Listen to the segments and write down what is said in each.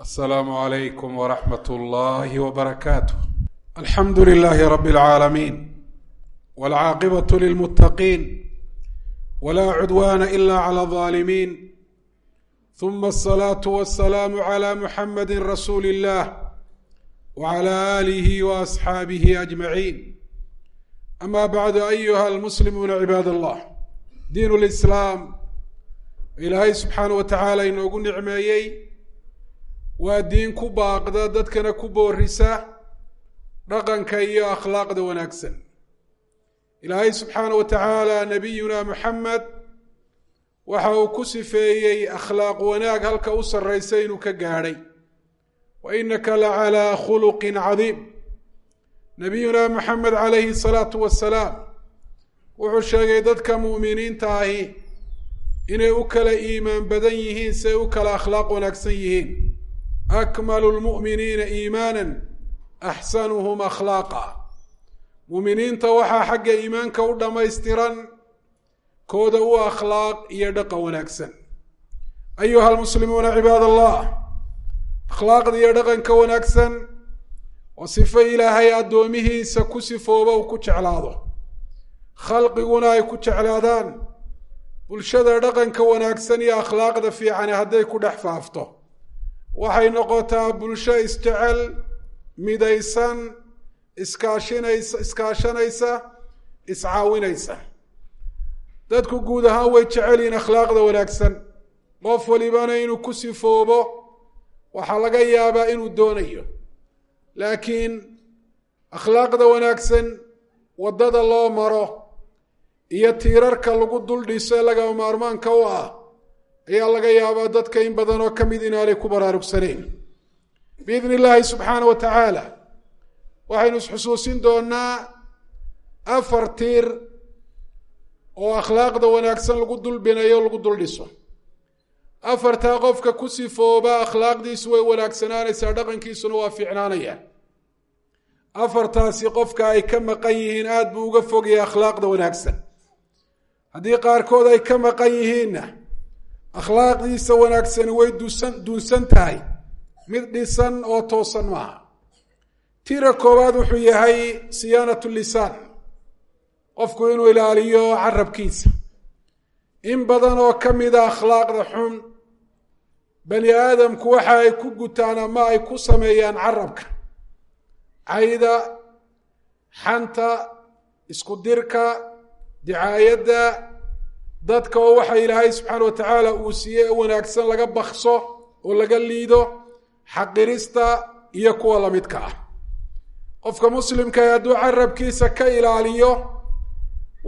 السلام عليكم ورحمة الله وبركاته. الحمد لله رب العالمين، والعاقبة للمتقين، ولا عدوان إلا على الظالمين، ثم الصلاة والسلام على محمد رسول الله وعلى آله وأصحابه أجمعين. أما بعد، أيها المسلمون عباد الله، دين الإسلام إلهي سبحانه وتعالى inoogu nicmeeyey waa diin ku baaqda dadkana ku boorisa dhaqanka iyo akhlaaqda wanaagsan. ilaahay subxaana wa tacaala nabiyuna muxamed waxa uu ku sifeeyey akhlaaq wanaag halka u sarraysa inuu ka gaadhay. wa innaka la calaa khuluqin cadiim. nabiyuna muxamed calayhi salaatu wasalaam wuxuu sheegay dadka mu'miniinta ahi inay u kala iimaan badan yihiin si ay u kala akhlaaq wanaagsan yihiin. akmalu lmu'miniina iimaanan axsanuhum akhlaaqa. mu'miniinta waxaa xagga iimaanka u dhammaystiran kooda u akhlaaq iyo dhaqan wanaagsan. ayuha almuslimuuna cibaad allah, akhlaaqda iyo dhaqanka wanaagsan waa sifo ilaahay addoomihiisa ku sifooba uu ku jeclaado, khalqiguna ay ku jeclaadaan. bulshada dhaqanka wanaagsan iyo akhlaaqda fiicani hadday ku dhex faafto waxay noqotaa bulsho isjecel, midaysan, iskaashanaysa, iscaawinaysa. dadku guud ahaan way jecel yihiin akhlaaqda wanaagsan. qof walibana inuu ku sifoobo waxaa laga yaabaa inuu doonayo, laakiin akhlaaqda wanaagsan waddada loo maro iyo tiirarka lagu dul dhiso ee lagama maarmaanka u ah ayaa laga yaabaa dadka in badan oo ka mid inaanay ku baraarugsanayn. biidni illaahi subxaana wa tacaala waxaynu isxusuusin doonaa 4 tiir oo akhlaaqda wanaagsan lagu dulbinayo o lagu dul dhiso. 4taa qofka ku sifooba akhlaaqdiisu way wanaagsanaanaysaa, dhaqankiisuna waa fiicnaanaya. 4taasi qofka ay ka maqan yihiin aada buu uga fogaya akhlaaqda wanaagsan. haddii qaarkood ay ka maqan yihiinna akhlaaqdiisa wanaagsani way duunsan tahay, mid dhisan oo toosan maaha. tiira koowaad wuxuu yahay siyaanatu lisaan, qofku inuu ilaaliyo carabkiisa. in badan oo ka mida akhlaaqda xun bani aadamku waxa ay ku gutaan ama ay ku sameeyaan carabka: cayda, xanta, isku dirka, dicaayadda, dadka oo waxa ilaahay subxaana wa tacaala uu siiyey wanaagsan laga bakso oo laga liido, xaqirista iyo kuwa lamidka ah. qofka muslimka ah hadduu carabkiisa ka ilaaliyo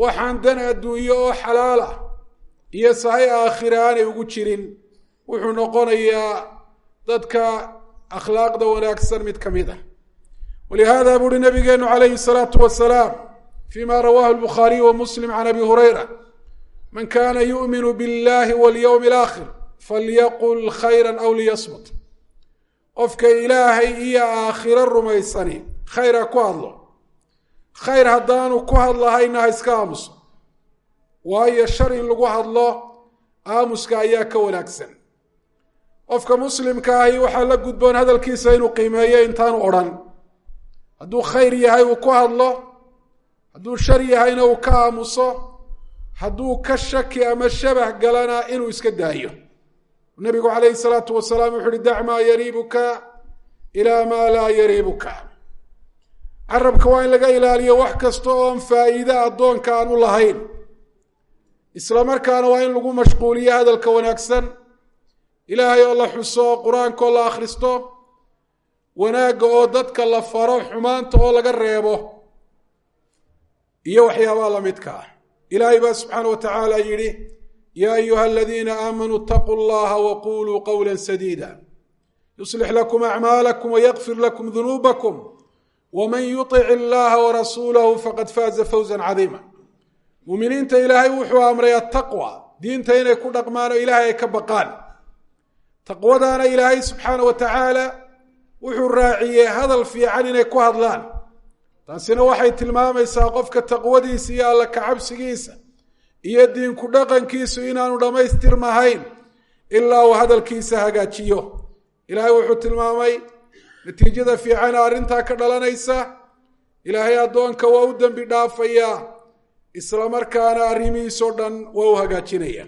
waxaan dan adduunyo oo xalaal ah iyo sahay aakhira aanay ugu jirin, wuxuu noqonayaa dadka akhlaaqda wanaagsan mid ka mid ah. walihaada buuhi nabigeenu calayhi salaatu wasalaam fima rawaahu albukhaariyu wa muslim can abi hurayra: man kana yu'minu biاllahi walyowmi alaakhir falyaqul khayra aw liyasmut. qofka ilaahay iyo aakhiro rumaysani khayr ha ku hadlo, khayr haddaanu ku hadlahayna ha iska aamuso, waayo shar in lagu hadlo aamuska ayaa ka wanaagsan. qofka muslimka ahi waxaa la gudboon hadalkiisa inuu qiimeeyo intaanu odhan. hadduu khayr yahay uu ku hadlo, hadduu shar yahayna uu ka aamuso, hadduu ka shaki ama shabah galana inuu iska daayo. nabigu calayhi salaatu wasalaam wuxu uhi: dac maa yariibuka ilaa maa laa yariibuka. carabka waa in laga ilaaliyo wax kasta oon faa'iide addoonka aan u lahayn, isla markaana waa in lagu mashquuliyo hadalka wanaagsan, ilaahay oo la xuso, qur-aanka oo la akhristo, wanaagga oo dadka la faro, xumaanta oo laga reebo iyo waxyaabaha lamidka ah. ilaahay baa subxaana wa tacaala yidhi: yaa ayuha aladiina aamanuu itaquu llaha waquluu qowla sadiida yuslix lakum acmaalakum wayakfir lakum dunuubakum waman yutic illaha warasuulahu faqad faaza fawzan cadiima. muuminiinta ilaahay wuxuu amray attaqwa, diinta inay ku dhaqmaan oo ilaahay ay ka baqaan. taqwadaana ilaahay subxaana wa tacaala wuxuu raaciyey hadal fiican inay ku hadlaan. taasina waxay tilmaamaysaa qofka taqwadiisa iyo alla kacabsigiisa iyo diinku dhaqankiisu inaanu dhammaystirmahayn ilaa uu hadalkiisa hagaajiyo, ilaahay wuxuu tilmaamay natiijada fiicana arrintaa ka dhalanaysa ilaahay addoonka waa u dembi dhaafayaa isla markaana arrimihiisoo dhan waa u hagaajinaya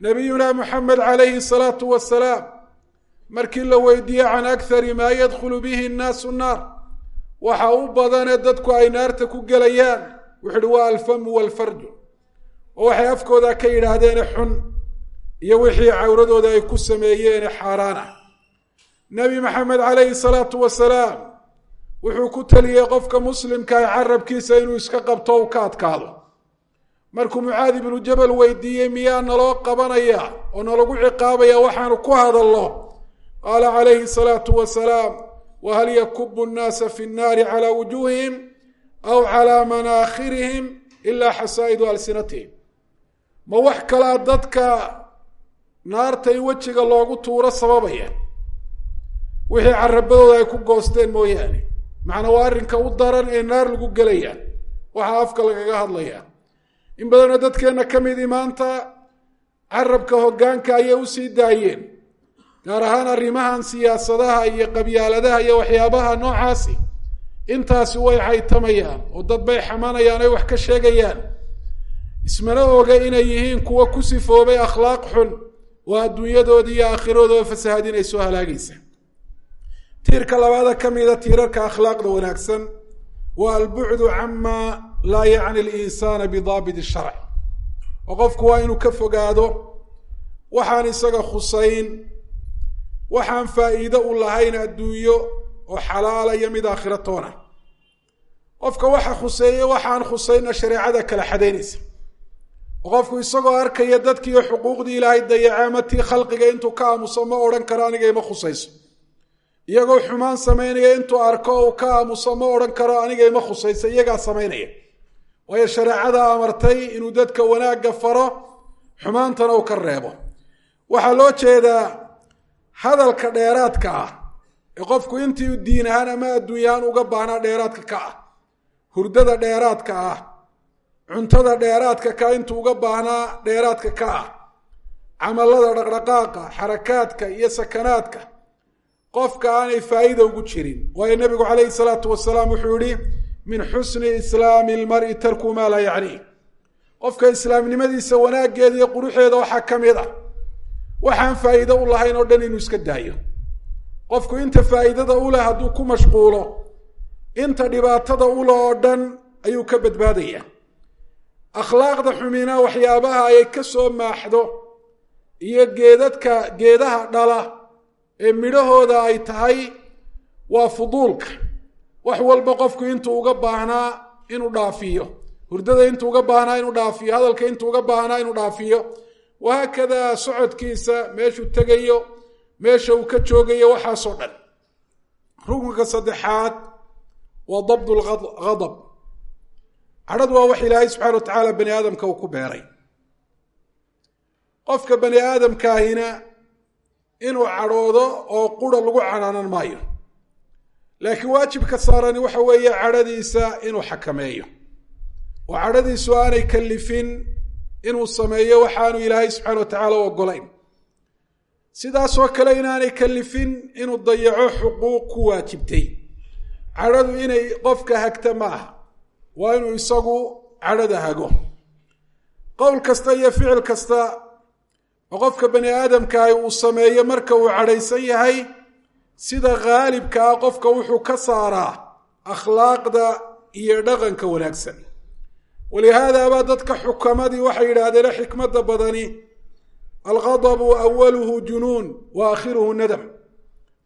nabiyuna moxamed calayhi salaatu wasalaam markii la weydiiyey can akhari maa yadkhulu bihi nnaasu naar waxa u badanee dadku ay naarta ku gelayaan wuxu uhi waa alfamu waalfarju oo waxay afkooda ka yidhaahdeene xun iyo wixii cawradooda ay ku sameeyeene xaaraan ah nebi maxamed calayhi salaatu wasalaam wuxuu ku taliyey qofka muslimka ah carabkiisa inuu iska qabto u ka adkaado markuu mucaad ibnu jabal weydiiyey miyaa naloo qabanaya oo nalagu ciqaabaya waxaanu ku hadallo qaala calayhi salaatu wasalaam wahal yakubu nnaasa fi nnaari calaa wujuuhihim aw calaa manaakhirihim ilaa xasaa'idu alsinatihim ma wax kalaa dadka naarta in wejiga loogu tuuro sababaya wixii carabadooda ay ku goosteen mooyaane macnaa waa arrinka u daran ee naar lagu gelaya waxaa afka lagaga hadlaya in badanoo dadkeenna ka midii maanta carabka hoggaanka ayay u sii daayeen gaar ahaan arrimahan siyaasadaha iyo qabyaaladaha iyo waxyaabaha noocaasi intaasi way xaytamayaan oo dad bay xamanayaan ay wax ka sheegayaan ismana oga inay yihiin kuwa ku sifoobay akhlaaq xun oo adduunyadoodii iyo aakhiradooda fasahadinayso halaagaysa tiirka labaada ka mida tiirarka akhlaaqda wanaagsan waa albucdu cama laa yacni alinsaana bidaabit sharc oo qofku waa inuu ka fogaado waxaan isaga khusayn waxaan faa'iido u lahayn adduunyo oo xalaala iyo mid aakhiro toona qofka waxa khuseeye waxaan khusayna shareecada kala xadaynaysa oo qofku isagoo arkaya dadkiiyo xuquuqdii ilaahay dayacaamatii khalqiga intuu ka aamuso ma odhan karo aniga ima khusayso iyagoo xumaan samaynaya intuu arko uu ka aamuso ma odhan karo aniga ima khusayso iyagaa samaynaya waayo shareecada amartay inuu dadka wanaagga faro xumaantana uu ka reebo waxaa loo jeedaa hadalka dheeraadka ah ee qofku intii diin ahaan ama adduunyahaan uga baahnaa dheeraadka ka ah hurdada dheeraadka ah cuntada dheeraadka ka intuu uga baahnaa dheeraadka ka ah camallada dhaqdhaqaaqa xarakaadka iyo sakanaadka qofka aanay faa'iida ugu jirin waayo nebigu calayhi salaatu wasalaam wuxuu yihi min xusni islaami lmari tarku maa laa yacniih qofka islaamnimadiisa wanaaggeeda iyo quruxeeda waxaa ka mid ah waxaan faa'iido u lahayn oo dhan inuu iska daayo qofku inta faa'iidada u leh hadduu ku mashquulo inta dhibaatada u leh oo dhan ayuu ka badbaadaya akhlaaqda xumina waxyaabaha ay ka soo maaxdo iyo geedaha dhala ee midhahooda ay tahay waa fuduulka wax walba qofku intuu uga baahnaa inuu dhaafiyo hurdada intuu uga baahnaa inuu dhaafiyo hadalka intuu uga baahnaa inuu dhaafiyo wahaakadaa socodkiisa meeshuu tegayo meesha uu ka joogayo waxaasoo dhan rukunka saddexaad waa dabdu lghadab cadhadu waa wax ilaahay subxana wa tacaala bani aadamka uu ku beeray qofka bani aadamkaahina inuu cadhoodo oo qura lagu cadhaanan maayo laakiin waajibka saarani waxa weeye cadhadiisa inuu xakameeyo oo cadhadiisu aanay kalifin inuu sameeyo waxaanu ilaahay subxana wa tacaala u oggolayn sidaasoo kale inaanay kalifin inuu dayaco xuquuq ku waajibtay cadhadu inay qofka hagta ma aha waa inuu isagu cadhada hago qowl kasta iyo ficil kasta oo qofka bani aadamkaahi uu sameeyo marka uu cadhaysan yahay sida khaalibka ah qofka wuxuu ka saaraa akhlaaqda iyo dhaqanka wanaagsan walihaadaabaa dadka xukamadii waxay yidhaahdeen xikmadda badani alghadabu awaluhu junuun wa aakhiruhu nadam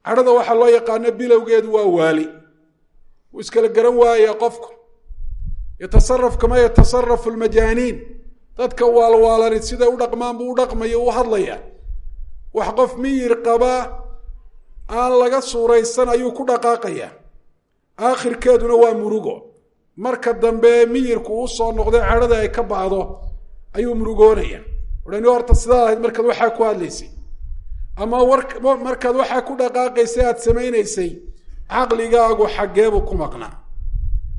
cadhada waxaa loo yaqaano bilowgeedu waa waali wuu iskala garan waaya qofku yatasaraf kama yatasarafu lmajaaniin dadka waalwaalani siday u dhaqmaan buu u dhaqmayo u hadlaya wax qof miyir qaba aan laga suuraysan ayuu ku dhaqaaqaya aakhirkeeduna waa murugo marka dambe miyirku u soo noqday cadhada ay ka bacdo ayuu murugoonaya odhani horta sidaa ahayd markaad waxaa ku hadlaysay ama markaad waxaa ku dhaqaaqaysay aada samaynaysay caqligaagu xaggeebuu ku maqnaa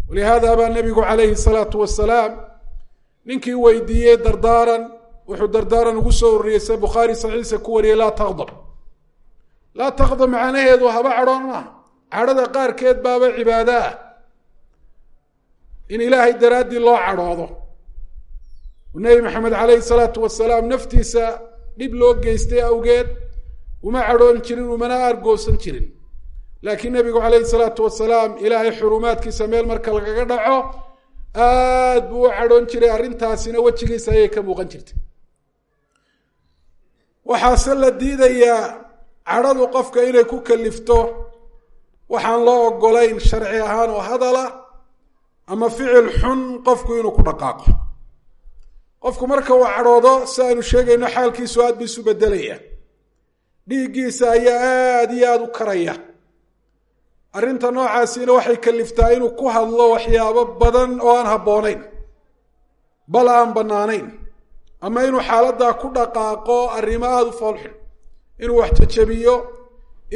walihaada baa nebigu calayhi salaatu wasalaam ninkii weydiiyey dardaaran wuxuu dardaaran ugu soo ururiyey se bukhaari saxiixa ku wariyey laa taqdab laa taqdab macnaheedu haba cadhoon maaha cadhada qaarkeed baaba cibaado ah in ilaahay daraaddii loo cadhoodo nebi maxamed calayhi salaatu wasalaam naftiisa dhib loo geystay awgeed uma cadhoon jirin umana aargoosan jirin laakiin nebigu calayhi salaatu wasalaam ilaahay xurumaadkiisa meel marka lagaga dhaco aad buu u cadhoon jiray arrintaasina wejigiisa ayay ka muuqan jirtay waxaase la diidayaa cadhadu qofka inay ku kalifto waxaan loo ogolayn sharci ahaan oo hadala ama ficil xun qofku inuu ku dhaqaaqo qofku marka uu cadhoodo si aynu sheegayno xaalkiisu aad buu isu bedelaya dhiiggiisa ayaa aad iyo aada u karaya arrinta noocaasiina waxay kaliftaa inuu ku hadlo waxyaabo badan oo aan habboonayn bal aan bannaanayn ama inuu xaaladdaa ku dhaqaaqo arrimo aada u foolxun inuu wax jajabiyo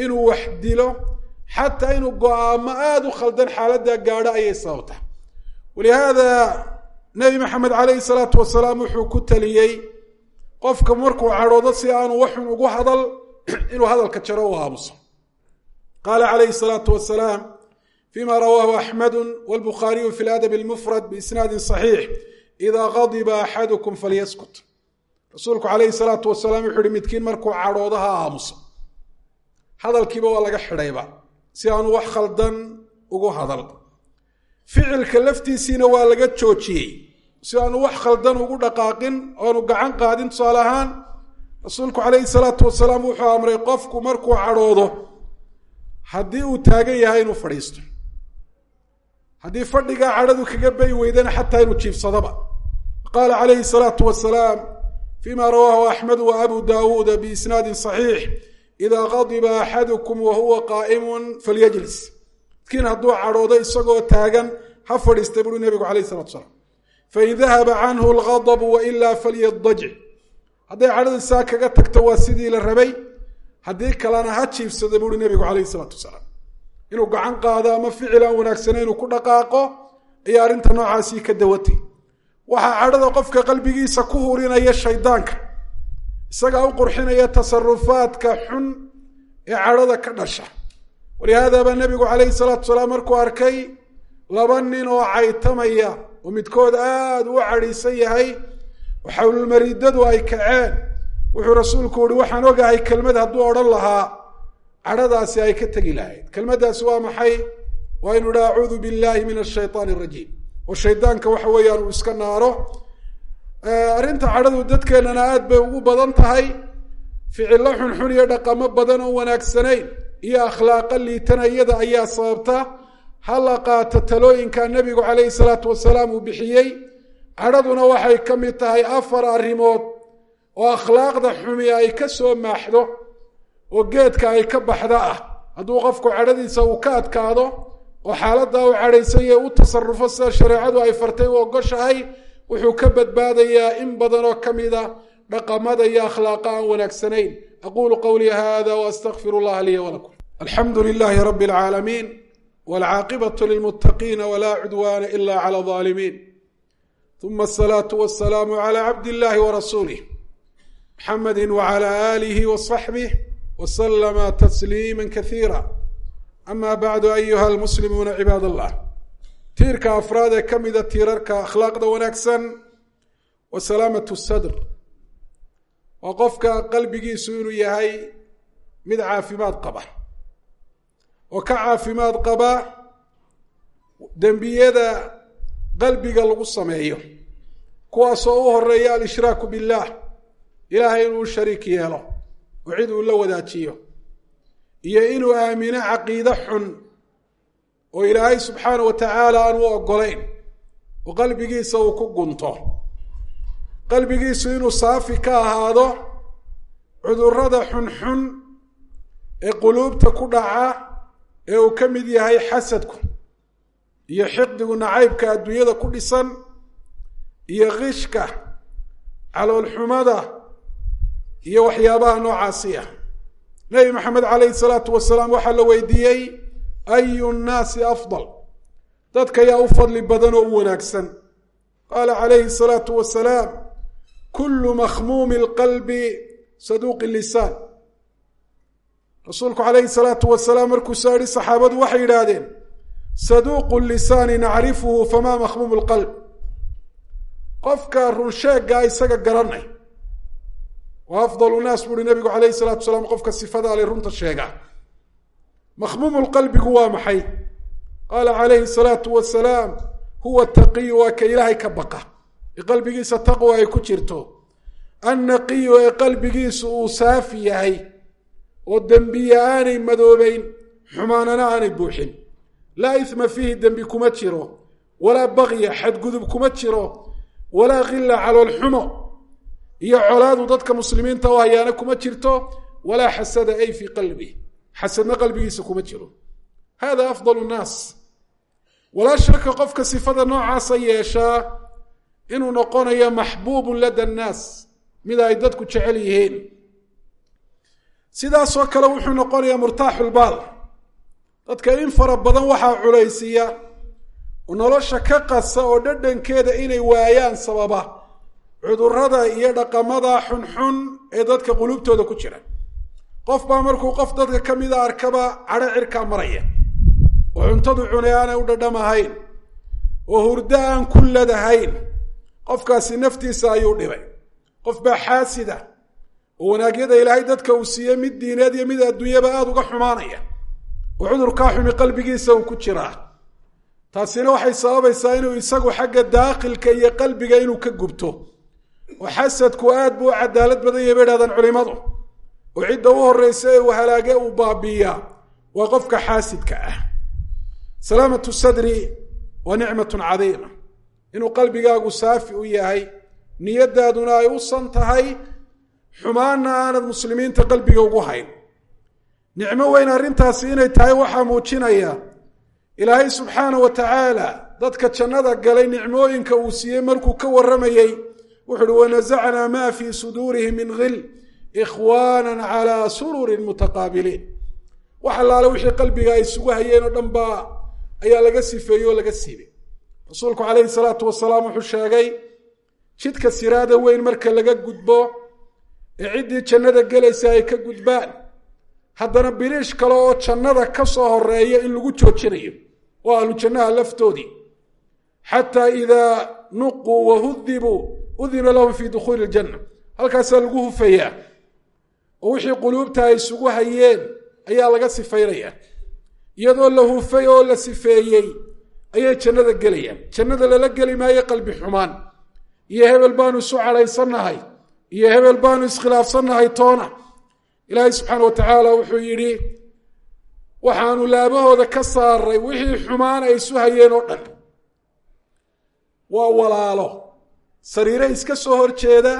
inuu wax dilo xataa inuu go-aamo aada u khaldan xaaladdaa gaadho ayay sababtaa walihaada nebi maxamed calayhi salaatu wasalaam wuxuu ku taliyey qofka markuu cadhoodo si aanu waxun ugu hadal inuu hadalka jaro u aamuso qaala calayhi salaatu wasalaam fima rawaahu axmedu walbukhaariyu fi ladab almufrad biisnaadin saxiix idaa qadiba axadukum falyaskut rasuulku calayhi salaatu wasalaam wuxuu uhi midkiin markuu cadhoodo ha aamuso hadalkiiba waa laga xidhayba si aanu wax khaldan ugu hadal ficilka laftiisiina waa laga joojiyey si aanu wax khaldan ugu dhaqaaqin oanu gacan qaadin tusaale ahaan rasuulku calayhi salaatu wasalaam wuxuu amray qofku markuu cadhoodo haddii uu taagan yahay inuu fadhiisto haddii fadhigaa cadhadu kaga bay weydana xataa inuu jiifsadoba qaala calayhi salaatu wasalaam fima rawaahu axmed wa abu daawuuda biisnaadin saxiix idaa qadiba axadukum wa huwa qaa'imun falyajlis midkiin hadduu cadhoodo isagoo taagan ha fadhiista buuri nebigu calayhi salatu wasalaam fain dahaba canhu alghadabu wailaa falyadajic hadday cadhadii saa kaga tagto waa sidii la rabay haddii kalena ha jiifsada buuri nebigu calayhi salaatu wasalaam inuu gacan qaado ama ficil aan wanaagsana inuu ku dhaqaaqo ayaa arrinta noocaasii ka dawatay waxaa cadhada qofka qalbigiisa ku hurinaya shaydaanka isagaa u qurxinaya tasarufaadka xun ee cadhada ka dhasha walihaada baa nebigu calayhi salaatu wasalaam markuu arkay laba nin oo caytamaya oo midkood aada u cadhiisan yahay oo xawlulmariidadu ay kaceen wuxuu rasuulku uhi waxaan ogahay kelmad hadduu odhan lahaa cadhadaasi ay ka tegi lahayd kelmaddaasi waa maxay waa inu idha acuudu billahi min ashaytaan arajiim oo shaydaanka waxa weeyaan uu iska naaro arrinta cadhadu dadkeennana aad bay ugu badan tahay ficillo xunxun iyo dhaqamo badan oo wanaagsanayn iyo akhlaaqa liitanayada ayaa sababta ha la qaato talooyinka nebigu calayhi salaatu wasalaam uu bixiyey cadhaduna waxay ka mid tahay 4 arrimood oo akhlaaqda xumi ay ka soo maaxdo oo geedka ay ka baxda ah hadduu qofku cadhadiisa uu ka adkaado oo xaaladdaa uu cadhaysanye u tasarufo sida shareecadu ay fartay u ogoshahay wuxuu ka badbaadayaa in badan oo ka mida dhaqamada iyo akhlaaqa aan wanaagsanayn aqulu qawlii hada waastaqfiru allaha liya walakum alxamdu lilahi rabi alcaalamiin walcaaqibatu lilmuttaqiina walaa cudwaana ila cala alظaalimiin uma asalaatu wasalaamu cala cabdi illahi warasuulih maxamedi wacala aalihi wasaxbih waslama tasliima kasiira ama bacdu ayuha almuslimuuna cibaad allah tiirka afraad ee ka mida tiirarka akhlaaqda wanaagsan wa salaamatu sadr waa qofka qalbigiisu inuu yahay mid caafimaad qaba oo ka caafimaad qaba dembiyada qalbiga lagu sameeyo kuwaasoo u horeeya alshraaku billaah ilaahay inuu shariik yeelo oo cid uu la wadaajiyo iyo inuu aamino caqiide xun oo ilaahay subxaana wa tacaala aan u oggolayn oo qalbigiisa uu ku gunto qalbigiisu inuu saafi ka ahaado cudurrada xunxun ee quluubta ku dhaca ee uu ka mid yahay xasadku iyo xiqdigu nacaybka adduunyada ku dhisan iyo qishka caloolxumada iyo waxyaabaha noocaasi ah nebi maxamed calayhi salaatu wasalaam waxaa la weydiiyey ayu nnaasi afdal dadka yaa u fadli badan oo u wanaagsan qaala calayhi salaatu wasalaam kullu makhmuumi alqalbi saduuqi lisaan rasuulku calayhi salaatu wasalaam markuu soo yidhi saxaabadu waxay yidhaahdeen saduuqu lisaani nacrifuhu famaa makhmuumu lqalb qofka runsheeggaa isaga garanay wa afdalu naas buu uhi nabigu calayhi salaatu wasalaam qofka sifada ale runta sheega makhmuumu lqalbigu waa maxay qaala calayhi salaatu wasalaam huwa taqiyu waa ka ilaahay ka baqa ee qalbigiisa taqwa ay ku jirto annaqiyu ee qalbigiisu uu saafi yahay oo dembiya aanay madoobeyn xumaanana aanay buuxin laa isma fiihi dembi kuma jiro walaa bagya xadgudub kuma jiro walaa khilla caloolxumo iyo colaadu dadka muslimiinta u hayaana kuma jirto walaa xasada ay fii qalbi xasadna qalbigiisa kuma jiro hada afdalu nnaas walaa shaka qofka sifada noocaasa yeeshaa inuu noqonayo maxbuubun lada annaas mid ay dadku jecel yihiin sidaasoo kale wuxuu noqonayaa murtaaxulbaal dadka in fara badan waxaa culaysiya oo nolosha ka qasa oo dhadhankeeda inay waayaan sababa cudurrada iyo dhaqamada xunxun ee dadka qulubtooda ku jira qof baa markuu qof dadka ka mida arkaba cadho cirkaa maraya oo cuntadu cunay aanay u dhadhamahayn oo hurdo aan ku ladahayn qofkaasi naftiisa ayuu dhibay qof baa xaasida oo wanaagyada ilaahay dadka uu siiyey mid diineed iyo mid adduunyaba aada uga xumaanaya oo cudurkaa xumi qalbigiisa uu ku jiraa taasina waxay sababaysaa inuu isagu xagga daaqilka iyo qalbiga inuu ka gubto oo xasadku aad buu u cadaalad badan yahay bay idhahdaan culimadu oo cidda u horreysa ee uu halaage uu baabiiyaa waa qofka xaasidka ah salaamatu sadri waa nicmatun cadiima inuu qalbigaagu saafi u yahay niyadaaduna ay u san tahay xumaanna aanad muslimiinta qalbiga ugu hayn nicmo weyn arrintaasi inay tahay waxaa muujinaya ilaahay subxaana wa tacaala dadka jannada galay nicmooyinka uu siiyey markuu ka warramayey wuxu uhi wanasacnaa maa fii suduurihim min hil ikhwaana calaa sururin mutaqaabiliin wax allaale wixii qalbiga ay isugu hayeen oo dhan baa ayaa laga sifeeyey oo laga siibay rasuulku calayhi salaatu wasalaam wuxuu sheegay jidka siraada weyn marka laga gudbo ee ciddii jannada gelaysa ay ka gudbaan haddana biliish kale oo jannada ka soo horeeya in lagu joojinayo oo ahlu jannaha laftoodii xataa idaa nuquu wahudibuu udina lahum fii dukhuuli iljanna halkaasaa lagu hufayaa oo wixii quluubta ay isugu hayeen ayaa laga sifaynayaa iyadoo la hufay oo la sifeeyey ayay jannada gelayaan jannada lala geli maayo qalbi xumaan iyo hebel baanu isu cadhaysannahay iyo hebel baanu iskhilaafsannahay toona ilaahay subxaana wa tacaala wuxuu yidhi waxaanu laabahooda ka saaray wixii xumaan ay isu hayeen oo dhan waa walaalo sariire iska soo horjeeda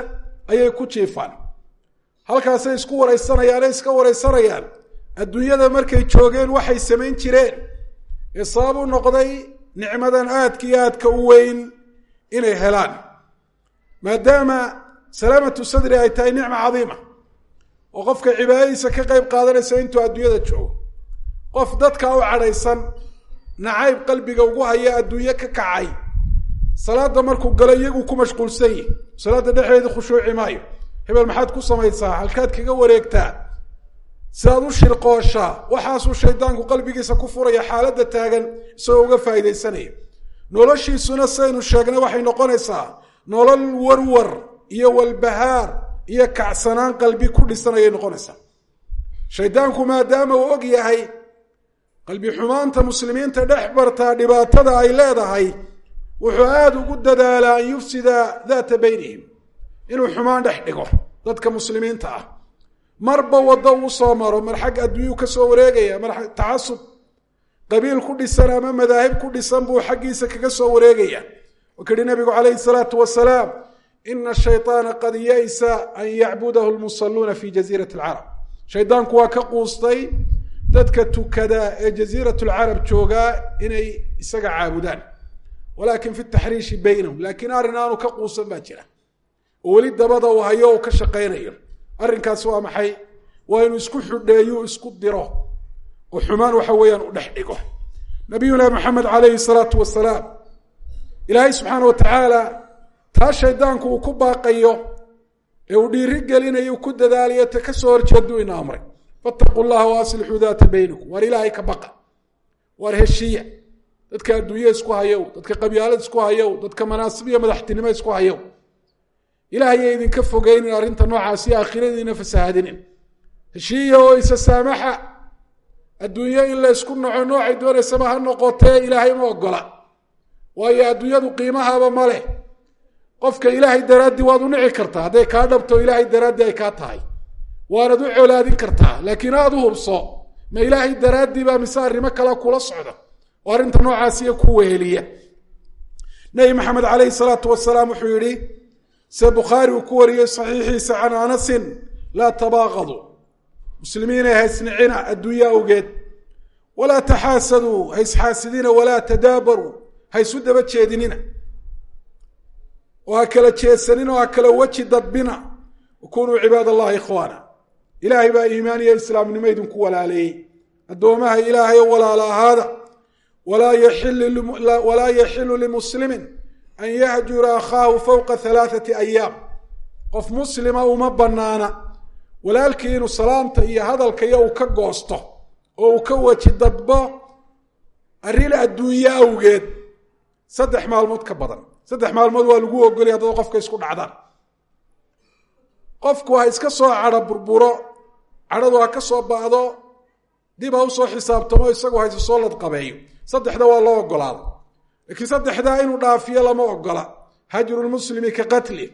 ayay ku jiifaan halkaasay isku waraysanayaanay iska waraysanayaan adduunyada markay joogeen waxay samayn jireen ee sabab u noqday nicmadan aadka iyo aadka u weyn inay helaan maadaama salaamatu sadri ay tahay nicma cadiima oo qofka cibaadadiisa ka qayb qaadanaysa intuu adduunyada joogo qof dadka u cadhaysan nacayb qalbiga ugu haya adduunye ka kacay salaada markuu galo iyagu ku mashquulsan yihi salaada dhexdeeda khushuuci maayo hebel maxaad ku samaysaa halkaad kaga wareegtaa sidaad u shirqooshaa waxaasuu shaydaanku qalbigiisa ku furaya xaaladda taagan isagoo uga faa'iidaysanaya noloshiisuna saynu sheegnay waxay noqonaysaa nolol warwar iyo walbahaar iyo kacsanaan qalbi ku dhisan ayay noqonaysaa shaydaanku maadaama uu og yahay qalbi xumaanta muslimiinta dhex bartaa dhibaatada ay leedahay wuxuu aada ugu dadaalaa an yufsida daata baynihim inuu xumaan dhex dhigo dadka muslimiinta ah marba waddo uu soo maro mar xag adduunyuu ka soo wareegaya mar tacasub qabiil ku dhisan ama madaahib ku dhisan buu xaggiisa kaga soo wareegaya wuxuu yihi nabigu calayhi salaatu wasalaam ina shayطaana qad ya'sa an yacbudahu lmusaluuna fi jaziirati alcarab shaydaanku waa ka quustay dadka tukada ee jaziirat lcarab joogaa inay isaga caabudaan walakin fi taxriishi baynahum laakiin arrin aanu ka quusan baa jira oo weli dabada uu hayo uu ka shaqaynayo arrinkaas waa maxay waa inuu isku xudheeyo isku diro oo xumaan waxa weeyaan u dhex dhigo nabiyuna maxamed calayhi salaatu wasalaam ilaahay subxaana wa tacaala taa shaydaanku uu ku baaqayo ee uu dhiiri gelinayo ku dadaalayo ta ka soo horjeeduu ina amray fattaquu llaha waaslixuu daata baynikum waar ilaahay ka baqa waar heshiiya dadka adduunye isku hayow dadka qabyaalad isku hayow dadka manaasib iyo madaxtinimo isku hayow ilaahay idinka fogeynin arrinta noocaasi aakhiradiina fasahaadinin heshiiya oo isa saamaxa adduunye in la isku naco noocay doonaysaba ha noqotee ilaahay ma ogola waayo adduunyadu qiimahaba ma leh qofka ilaahay daraaddii waad u nici kartaa hadday kaa dhabto ilaahay daraaddii ay kaa tahay waanad u colaadin kartaa laakiin aada u hubso ma ilaahay daraaddii baa mise arrimo kale kula socda oo arrinta noocaasiya ku weheliya nebi maxamed calayhi salaatu wasalaam wuxuu yidhi se bukhaari uu ku wariyey saxiixiisa can anasin laa tabaaqaduu muslimiinay haysnicina adduunye awgeed walaa taxaasaduu haysxaasidina walaa tadaabaruu haysu daba jeedinina oo ha kala jeesanin oo ha kala weji dadbina wakunuu cibaad allahi ikhwaana ilaahay baa iimaan iyo islaamnimo idinku walaaleeyey addoomaha ilaahay oo walaala ahaada walaa yaxilu limuslimin an yahjura akhaahu fowqa 3 ayaam qof muslima uma banaana walaalkii inuu salaamta iyo hadalka iyo uu ka goosto oo uu ka weji dadbo arrin adduunye awgeed 3 maalmood ka badan 3 maalmood waa lagu ogolaya haddaba qofka isku dhacdaan qofku ha iska soo cadho burburo cadhadu ha ka soo ba'do dib ha usoo xisaabtamo isagoo hayse soo ladqabeeyo 3 waa loo ogolaaday laakiin 3 inuu dhaafiyo lama ogola hajrulmuslimi ka qatli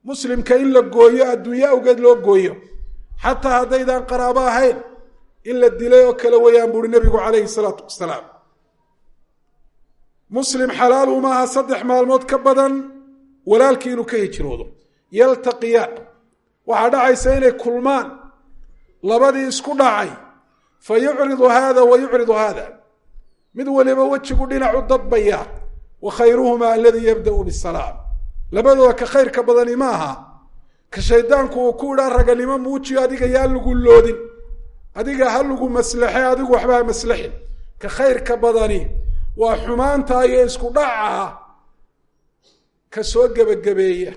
muslimka in la gooyo adduunye awgeed loo gooyo xataa haddaydaan qaraabo ahayn in la dilay oo kale weeyaan buuri nebigu calayhi salaatu wasalaam muslim xalaal umaaha 3 maalmood ka badan walaalkii inuu ka hijroodo yaltaqiyaan waxaa dhacaysa inay kulmaan labadii isku dhacay fa yucridu haada wa yucridu haada mid waliba wejigu dhinacu dadbaya wa khayruhumaa aladii yabda'u bisalaam labadooda ka khayrka badani ma aha ka shaydaanku uu ku idhaa raganimo muujiyo adiga yaa lagu loodin adiga ha lagu maslaxe adigu waxba ha maslaxin ka khayrka badani waa xumaanta iyo isku dhaca ka soo gebagabeeya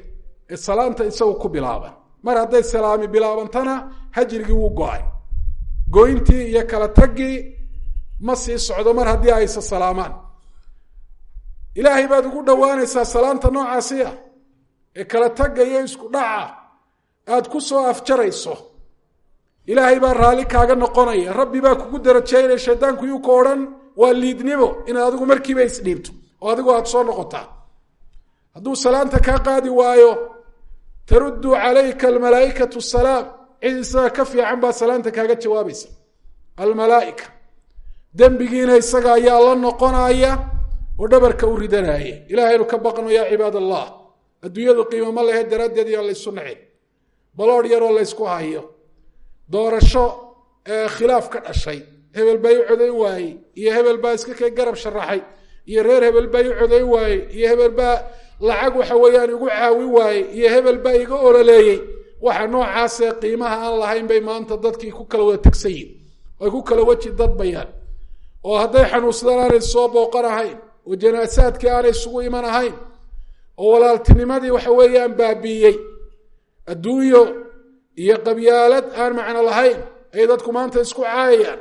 ee salaanta isagu ku bilaaba mar hadday salaami bilaabantana hajrigii wuu go-ay goyntii iyo kala taggii ma sii socdo mar haddii aysa salaamaan ilaahay baad ugu dhowaanaysaa salaanta noocaasi ah ee kala tagga iyo isku dhaca aad ku soo afjarayso ilaahay baa raalli kaaga noqonaya rabbi baa kugu darajaynaya shaydaanku yuu ka odhan waa liidnimo inaad adigu markiiba isdhiibto oo adigu aad soo noqotaa hadduu salaanta kaa qaadi waayo taruddu calayka almalaa'ikatu salaam cid isaga ka fiican baa salaanta kaaga jawaabaysa almalaa'ika dembigiina isaga ayaa la noqonaya oo dhabarka u ridanaya ilaahaynu ka baqno yaa cibaad allah adduunyadu qiimo ma lehe daraaddeed yaa laysu nacin baloodh yaroo laysku hayo doorasho khilaaf ka dhashay hebel baa i codayn waayey iyo hebel baa iska kay garab sharaxay iyo reer hebel baa i codayn waayey iyo hebel baa lacag waxa weeyaan igu caawi waayey iyo hebel baa iga ololeeyey waxa noocaasee qiimaha aan lahayn bay maanta dadkii ku kala wada tegsan yihin ay ku kala weji dadbayaan oo hadday xanuunsadaan aanay soo booqan ahayn oo janaasaadkii aanay isugu iman ahayn oo walaaltinimadii waxa weeyaan baabiiyey adduunyo iyo qabyaalad aan macno lahayn ay dadku maanta isku caayayaan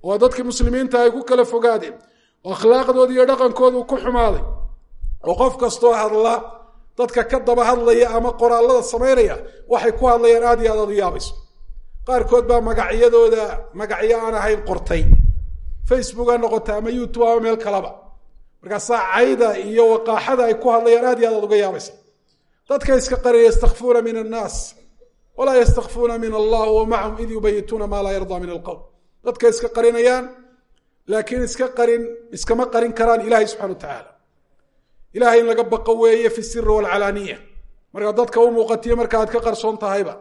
oo dadkii muslimiinta ay ku kala fogaadeen oo akhlaaqdooda iyo dhaqankoodu ku xumaaday oo qof kastoo hadla dadka ka daba hadlaya ama qoraallada samaynaya waxay ku hadlayaan aad iyo aad u yaabayso qaarkood baa magacyadooda magacyo aan ahayn qortay facebook ha noqota ama youtube ama meel kalaba markaasaa cayda iyo waqaaxada ay ku hadlayaan aad iyo aad uga yaabaysa dadka iska qarin yastakfuuna min annaas walaa yastakfuuna min allah wa macahum id yubayituuna maa laa yardaa min alqowm dadka iska qarinayaan laakiin iskama qarin karaan ilaahay subxana wa tacaala ilahay in laga baqo weeye fi siri waalcalaaniya markaad dadka u muuqatiyo markaaad ka qarsoon tahayba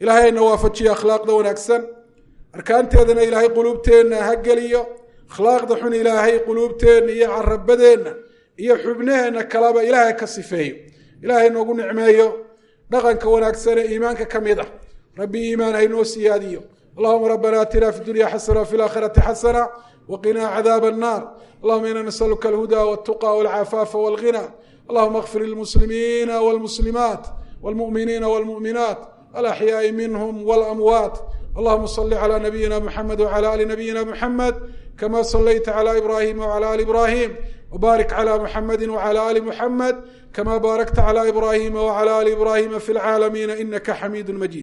ilahay ayna waafajiyo akhlaaqda wanaagsan arkaanteedana ilaahay quluubteenna ha geliyo akhlaaqda xun ilaahay quluubteenna iyo carabadeenna iyo xubnaheenna kaleba ilaahay ka sifeeyo ilaahay noogu nicmeeyo dhaqanka wanaagsan ee iimaanka ka mid ah rabbi iimaan haynoo siyaadiyo allahuma rabbana aatina fi dunya xasana wafi laakhirati xasana waqinaa cadaab annar allahuma ina nasaluka alhuda waltuqa walcafaafa walghina allahuma اغfir lilmuslimiina wاlmuslimaat wاlmu'miniina wاlmu'minaat alaxyaai minhm wاlamwaat اللهم صل على نبينا محمد وعلى آل نبينا محمد كما صليت على إبراهيم وعلى آل إبراهيم وبارك على محمد وعلى آل محمد كما باركت على إبراهيم وعلى آل إبراهيم في العالمين إنك حميد مجيد